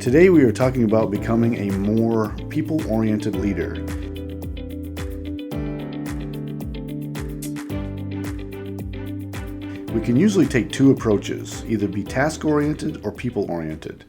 Today we are talking about becoming a more people-oriented leader. We can usually take two approaches, either be task-oriented or people-oriented.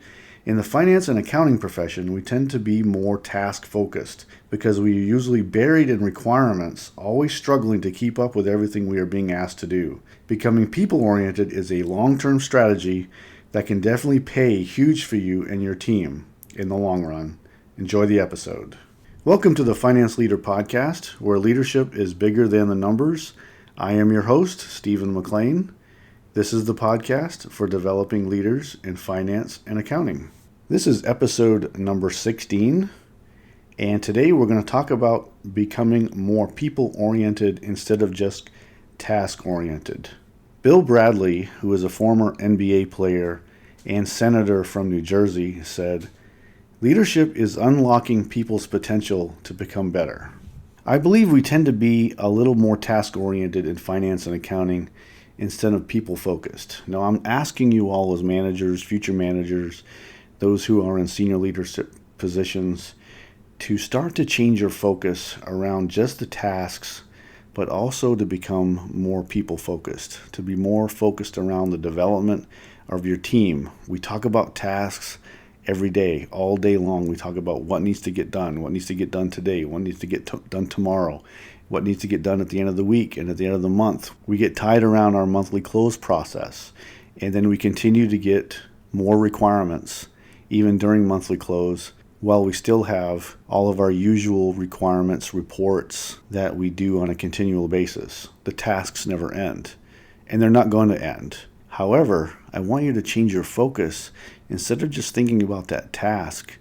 In the finance and accounting profession, we tend to be more task-focused because we are usually buried in requirements, always struggling to keep up with everything we are being asked to do. Becoming people-oriented is a long-term strategy that can definitely pay huge for you and your team in the long run. Enjoy the episode. Welcome to the Finance Leader Podcast, where leadership is bigger than the numbers. I am your host, Stephen McLean. This is the podcast for developing leaders in finance and accounting. This is episode number 16, and today we're going to talk about becoming more people-oriented instead of just task-oriented. Bill Bradley, who is a former NBA player and senator from New Jersey, said, "Leadership is unlocking people's potential to become better." I believe we tend to be a little more task-oriented in finance and accounting instead of people-focused. Now, I'm asking you all as managers, future managers, those who are in senior leadership positions, to start to change your focus around just the tasks, but also to become more people-focused, to be more focused around the development of your team. We talk about tasks every day, all day long. We talk about what needs to get done today, what needs to get done tomorrow, what needs to get done at the end of the week and at the end of the month. We get tied around our monthly close process, and then we continue to get more requirements, even during monthly close, while we still have all of our usual requirements, reports that we do on a continual basis. The tasks never end, and they're not going to end. However, I want you to change your focus. Instead of just thinking about that task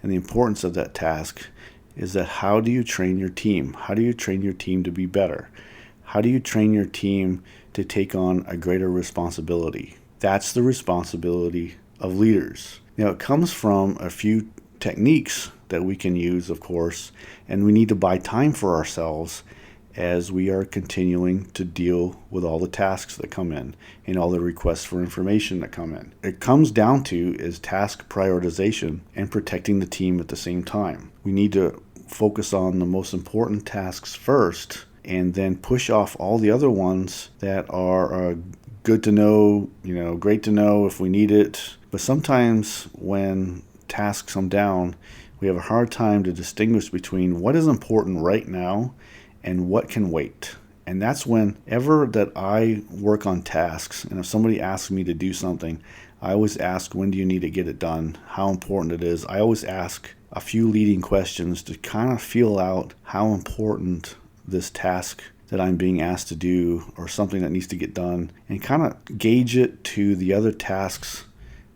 and the importance of that task, is that how do you train your team? How do you train your team to be better? How do you train your team to take on a greater responsibility? That's the responsibility of leaders. Now, it comes from a few techniques that we can use, of course, and we need to buy time for ourselves as we are continuing to deal with all the tasks that come in and all the requests for information that come in. It comes down to is task prioritization and protecting the team at the same time. We need to focus on the most important tasks first and then push off all the other ones that are good to know, great to know if we need it. But sometimes when tasks come down, we have a hard time to distinguish between what is important right now and what can wait. And that's whenever that I work on tasks, and if somebody asks me to do something, I always ask, when do you need to get it done? How important it is. I always ask a few leading questions to kind of feel out how important this task that I'm being asked to do or something that needs to get done, and kind of gauge it to the other tasks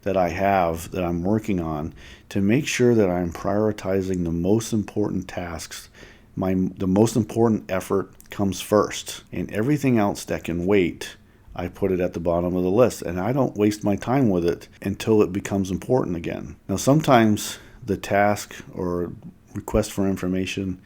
that I have that I'm working on to make sure that I'm prioritizing the most important tasks. The most important effort comes first, and everything else that can wait, I put it at the bottom of the list, and I don't waste my time with it until it becomes important again. Now, sometimes the task or request for information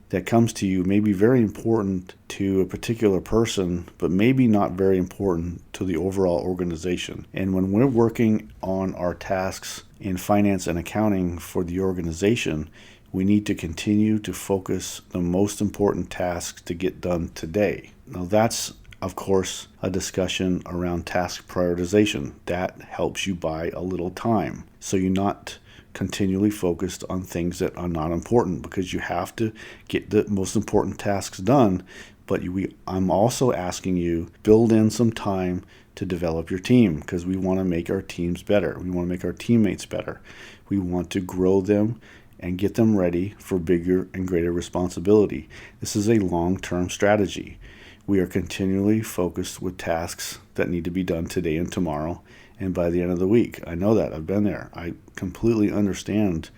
that comes to you may be very important to a particular person, but maybe not very important to the overall organization. And when we're working on our tasks in finance and accounting for the organization, we need to continue to focus the most important tasks to get done today. Now, that's, of course, a discussion around task prioritization. That helps you buy a little time, so you're not continually focused on things that are not important, because you have to get the most important tasks done. But I'm also asking you, build in some time to develop your team, because we want to make our teams better. We want to make our teammates better. We want to grow them and get them ready for bigger and greater responsibility. This is a long-term strategy. We are continually focused with tasks that need to be done today and tomorrow and by the end of the week. I know that. I've been there. I completely understand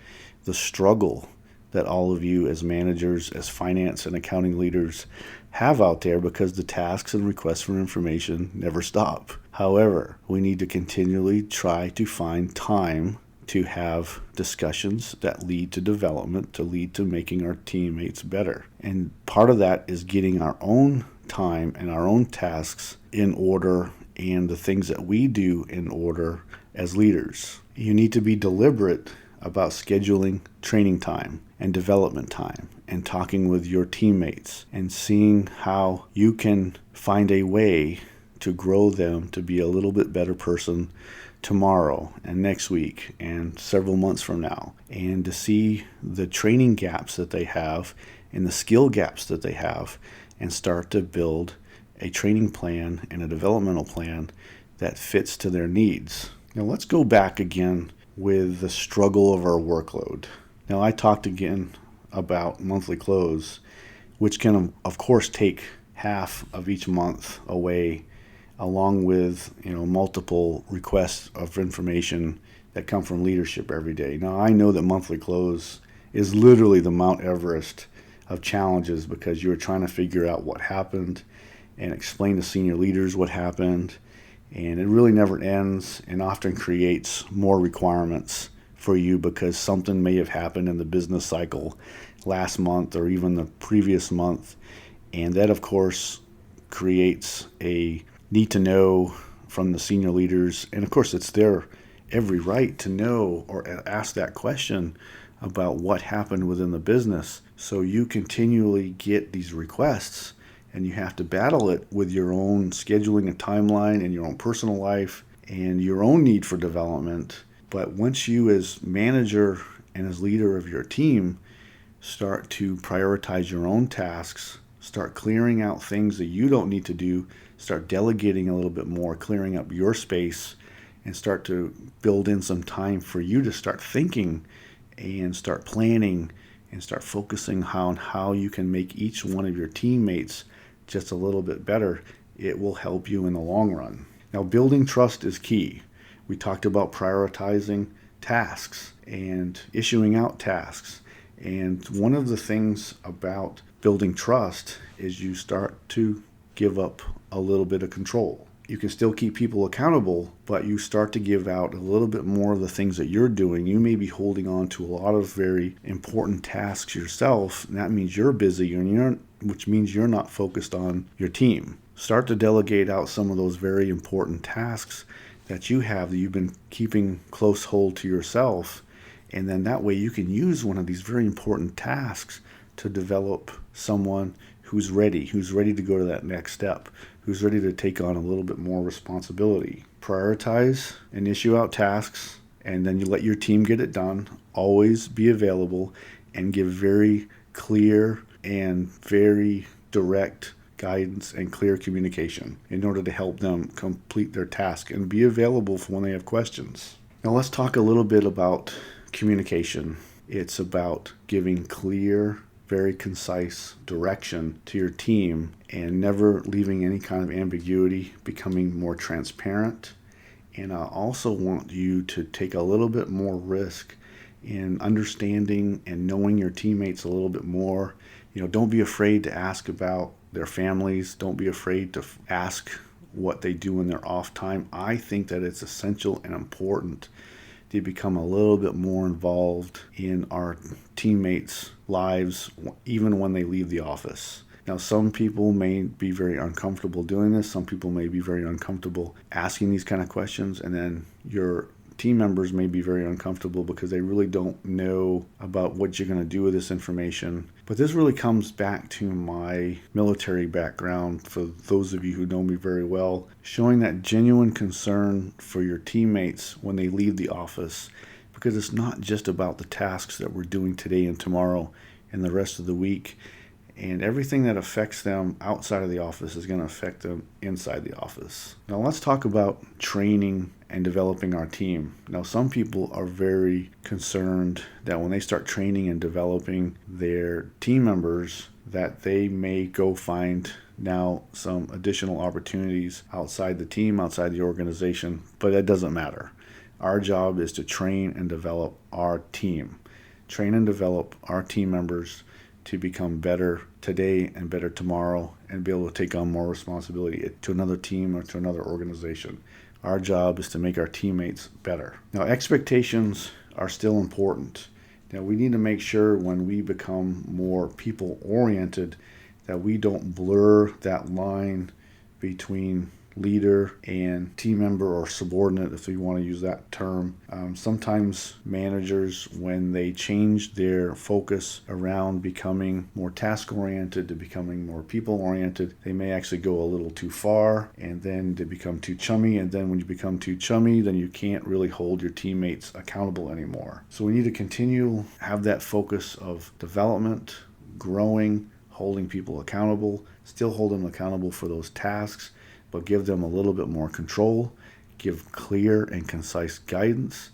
the struggle that all of you as managers, as finance and accounting leaders have out there, because the tasks and requests for information never stop. However, we need to continually try to find time to have discussions that lead to development, to lead to making our teammates better. And part of that is getting our own time and our own tasks in order and the things that we do in order as leaders. You need to be deliberate about scheduling training time and development time and talking with your teammates and seeing how you can find a way to grow them to be a little bit better person tomorrow and next week and several months from now, and to see the training gaps that they have and the skill gaps that they have, and start to build a training plan and a developmental plan that fits to their needs. Now let's go back again with the struggle of our workload. Now I talked again about monthly close, which can of course take half of each month away, along with multiple requests of information that come from leadership every day. Now I know that monthly close is literally the Mount Everest of challenges, because you're trying to figure out what happened and explain to senior leaders what happened, and it really never ends and often creates more requirements for you because something may have happened in the business cycle last month or even the previous month, and that of course creates a need to know from the senior leaders. And of course it's their every right to know or ask that question about what happened within the business. So you continually get these requests and you have to battle it with your own scheduling and timeline and your own personal life and your own need for development. But once you as manager and as leader of your team start to prioritize your own tasks, start clearing out things that you don't need to do, start delegating a little bit more, clearing up your space, and start to build in some time for you to start thinking and start planning and start focusing on how you can make each one of your teammates just a little bit better, it will help you in the long run. Now, building trust is key. We talked about prioritizing tasks and issuing out tasks. And one of the things about building trust is you start to give up a little bit of control. You can still keep people accountable, but you start to give out a little bit more of the things that you're doing. You may be holding on to a lot of very important tasks yourself, and that means you're busy, which means you're not focused on your team. Start to delegate out some of those very important tasks that you have that you've been keeping close hold to yourself, and then that way you can use one of these very important tasks to develop someone who's ready to go to that next step, who's ready to take on a little bit more responsibility. Prioritize and issue out tasks, and then you let your team get it done. Always be available and give very clear and very direct guidance and clear communication in order to help them complete their task, and be available for when they have questions. Now let's talk a little bit about communication. It's about giving clear, very concise direction to your team and never leaving any kind of ambiguity, becoming more transparent. And I also want you to take a little bit more risk in understanding and knowing your teammates a little bit more. Don't be afraid to ask about their families. Don't be afraid to ask what they do in their off time. I think that it's essential and important to become a little bit more involved in our teammates' lives, even when they leave the office. Now, some people may be very uncomfortable doing this. Some people may be very uncomfortable asking these kind of questions. And then your team members may be very uncomfortable because they really don't know about what you're going to do with this information. But this really comes back to my military background, for those of you who know me very well, showing that genuine concern for your teammates when they leave the office, because it's not just about the tasks that we're doing today and tomorrow and the rest of the week. And everything that affects them outside of the office is going to affect them inside the office. Now let's talk about training and developing our team. Now some people are very concerned that when they start training and developing their team members, that they may go find now some additional opportunities outside the team, outside the organization, but that doesn't matter. Our job is to train and develop our team. Train and develop our team members to become better today and better tomorrow, and be able to take on more responsibility to another team or to another organization. Our job is to make our teammates better. Now, expectations are still important. Now, we need to make sure when we become more people-oriented that we don't blur that line between leader and team member or subordinate, if you want to use that term. Sometimes managers, when they change their focus around becoming more task-oriented to becoming more people-oriented, they may actually go a little too far, and then they become too chummy, and then when you become too chummy, then you can't really hold your teammates accountable anymore. So we need to continue have that focus of development, growing, holding people accountable, still hold them accountable for those tasks, but give them a little bit more control, give clear and concise guidance,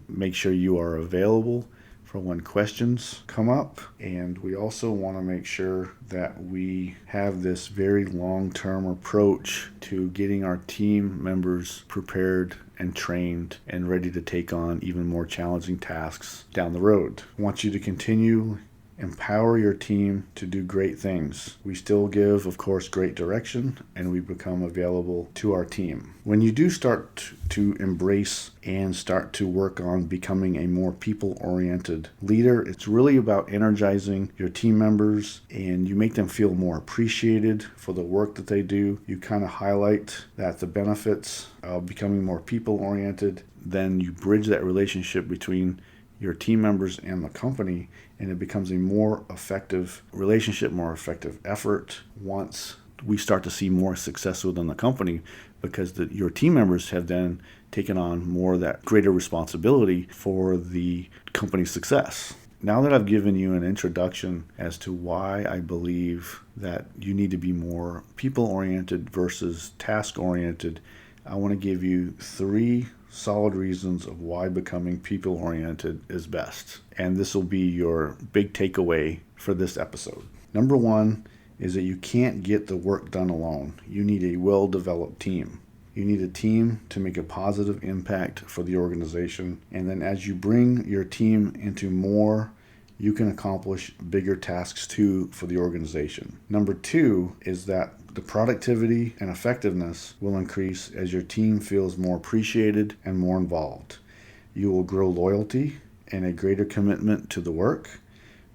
make sure you are available for when questions come up. And we also want to make sure that we have this very long-term approach to getting our team members prepared and trained and ready to take on even more challenging tasks down the road. I want you to continue empower your team to do great things. We still give, of course, great direction, and we become available to our team. When you do start to embrace and start to work on becoming a more people-oriented leader, it's really about energizing your team members, and you make them feel more appreciated for the work that they do. You kind of highlight that the benefits of becoming more people-oriented, then you bridge that relationship between your team members and the company, and it becomes a more effective relationship, more effective effort once we start to see more success within the company, because your team members have then taken on more of that greater responsibility for the company's success. Now that I've given you an introduction as to why I believe that you need to be more people-oriented versus task-oriented, I want to give you 3 solid reasons of why becoming people-oriented is best. And this will be your big takeaway for this episode. Number 1 is that you can't get the work done alone. You need a well-developed team. You need a team to make a positive impact for the organization. And then as you bring your team into more, you can accomplish bigger tasks too for the organization. Number 2 is that the productivity and effectiveness will increase as your team feels more appreciated and more involved. You will grow loyalty and a greater commitment to the work.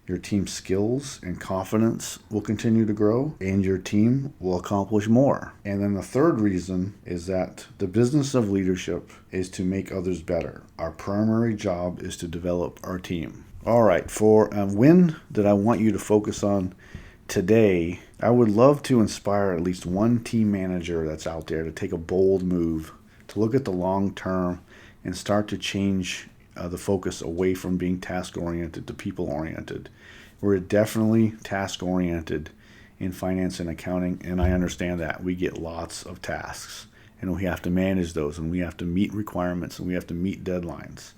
Your team's skills and confidence will continue to grow, and your team will accomplish more. And then the third reason is that the business of leadership is to make others better. Our primary job is to develop our team. All right, for a win that I want you to focus on today, I would love to inspire at least one team manager that's out there to take a bold move, to look at the long term and start to change the focus away from being task-oriented to people-oriented. We're definitely task-oriented in finance and accounting, and I understand that. We get lots of tasks, and we have to manage those, and we have to meet requirements, and we have to meet deadlines.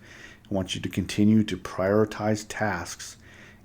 I want you to continue to prioritize tasks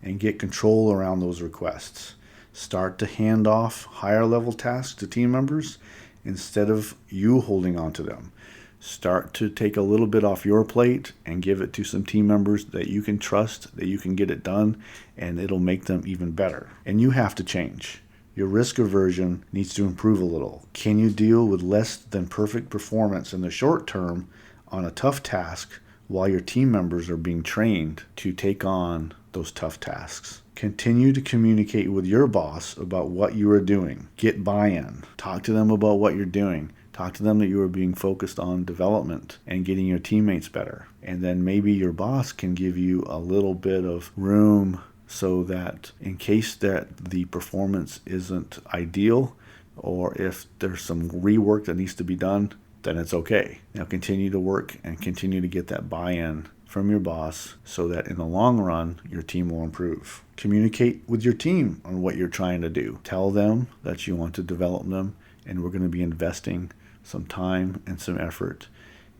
and get control around those requests. Start to hand off higher level tasks to team members instead of you holding on to them. Start to take a little bit off your plate and give it to some team members that you can trust, that you can get it done, and it'll make them even better. And you have to change. Your risk aversion needs to improve a little. Can you deal with less than perfect performance in the short term on a tough task while your team members are being trained to take on those tough tasks? Continue to communicate with your boss about what you are doing. Get buy-in. Talk to them about what you're doing. Talk to them that you are being focused on development and getting your teammates better. And then maybe your boss can give you a little bit of room so that in case that the performance isn't ideal, or if there's some rework that needs to be done, then it's okay. Now continue to work and continue to get that buy-in from your boss so that in the long run, your team will improve. Communicate with your team on what you're trying to do. Tell them that you want to develop them, and we're going to be investing some time and some effort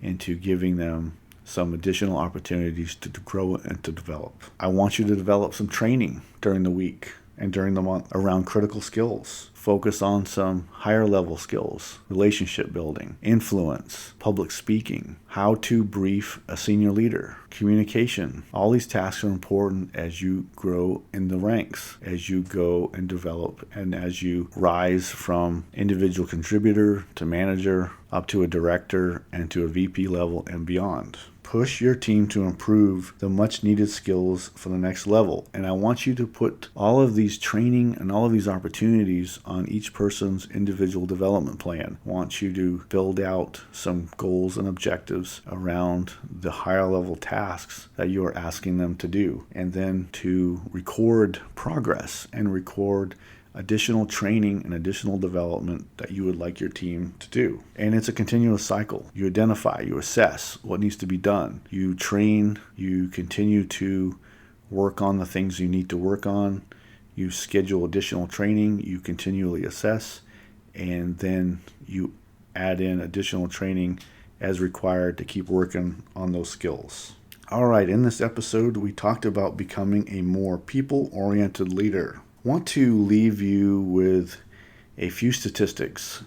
into giving them some additional opportunities to grow and to develop. I want you to develop some training during the week and during the month around critical skills. Focus on some higher level skills, relationship building, influence, public speaking, how to brief a senior leader, communication. All these tasks are important as you grow in the ranks, as you go and develop, and as you rise from individual contributor to manager, up to a director and to a VP level and beyond. Push your team to improve the much needed skills for the next level. And I want you to put all of these training and all of these opportunities on each person's individual development plan. I want you to build out some goals and objectives around the higher level tasks that you are asking them to do. And then to record progress and record additional training and additional development that you would like your team to do. And it's a continuous cycle. You identify, you assess what needs to be done. You train, you continue to work on the things you need to work on. You schedule additional training, you continually assess, and then you add in additional training as required to keep working on those skills. All right, in this episode, we talked about becoming a more people-oriented leader. I want to leave you with a few statistics.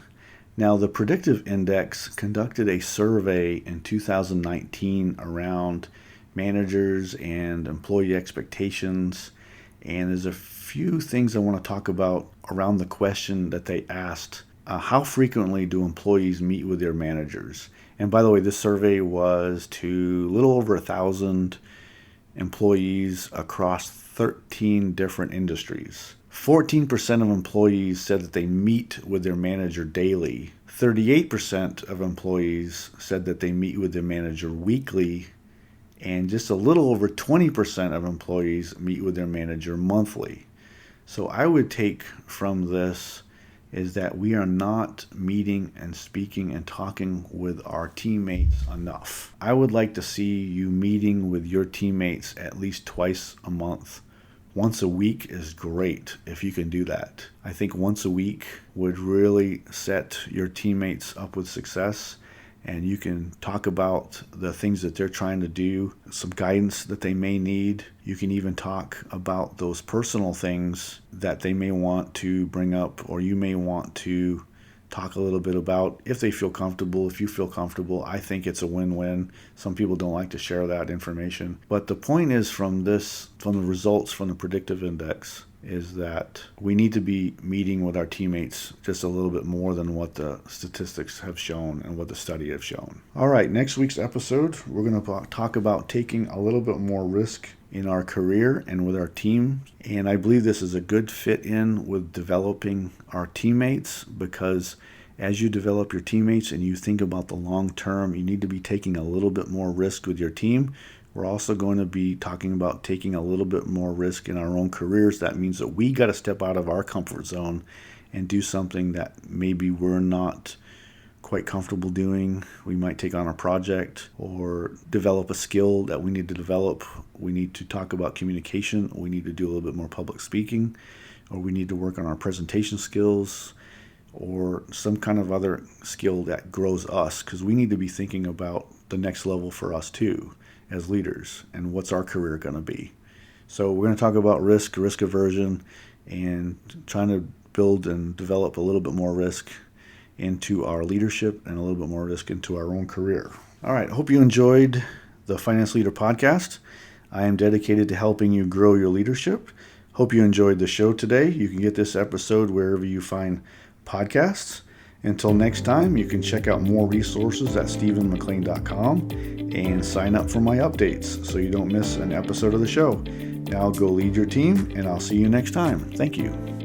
Now, the Predictive Index conducted a survey in 2019 around managers and employee expectations, and there's a few things I want to talk about around the question that they asked. How frequently do employees meet with their managers? And by the way, this survey was to a little over 1,000 employees across 13 different industries. 14% of employees said that they meet with their manager daily. 38% of employees said that they meet with their manager weekly. And just a little over 20% of employees meet with their manager monthly. So I would take from this is that we are not meeting and speaking and talking with our teammates enough. I would like to see you meeting with your teammates at least twice a month. Once a week is great if you can do that. I think once a week would really set your teammates up with success, and you can talk about the things that they're trying to do, some guidance that they may need. You can even talk about those personal things that they may want to bring up, or you may want to talk a little bit about if they feel comfortable, if you feel comfortable. I think it's a win-win. Some people don't like to share that information. But the point is from the results from the Predictive Index is that we need to be meeting with our teammates just a little bit more than what the statistics have shown and what the study have shown. All right, next week's episode, we're going to talk about taking a little bit more risk in our career and with our team. And I believe this is a good fit in with developing our teammates, because as you develop your teammates and you think about the long term, you need to be taking a little bit more risk with your team. We're also going to be talking about taking a little bit more risk in our own careers. That means that we got to step out of our comfort zone and do something that maybe we're not quite comfortable doing. We might take on a project or develop a skill that we need to develop. We need to talk about communication. We need to do a little bit more public speaking, or we need to work on our presentation skills, or some kind of other skill that grows us, because we need to be thinking about the next level for us too as leaders, and what's our career going to be. So we're going to talk about risk aversion, and trying to build and develop a little bit more risk into our leadership and a little bit more risk into our own career. All right, hope you enjoyed the Finance Leader Podcast. I am dedicated to helping you grow your leadership. Hope you enjoyed the show today. You can get this episode wherever you find podcasts. Until next time, you can check out more resources at stephenmclean.com and sign up for my updates so you don't miss an episode of the show. Now go lead your team, and I'll see you next time. Thank you.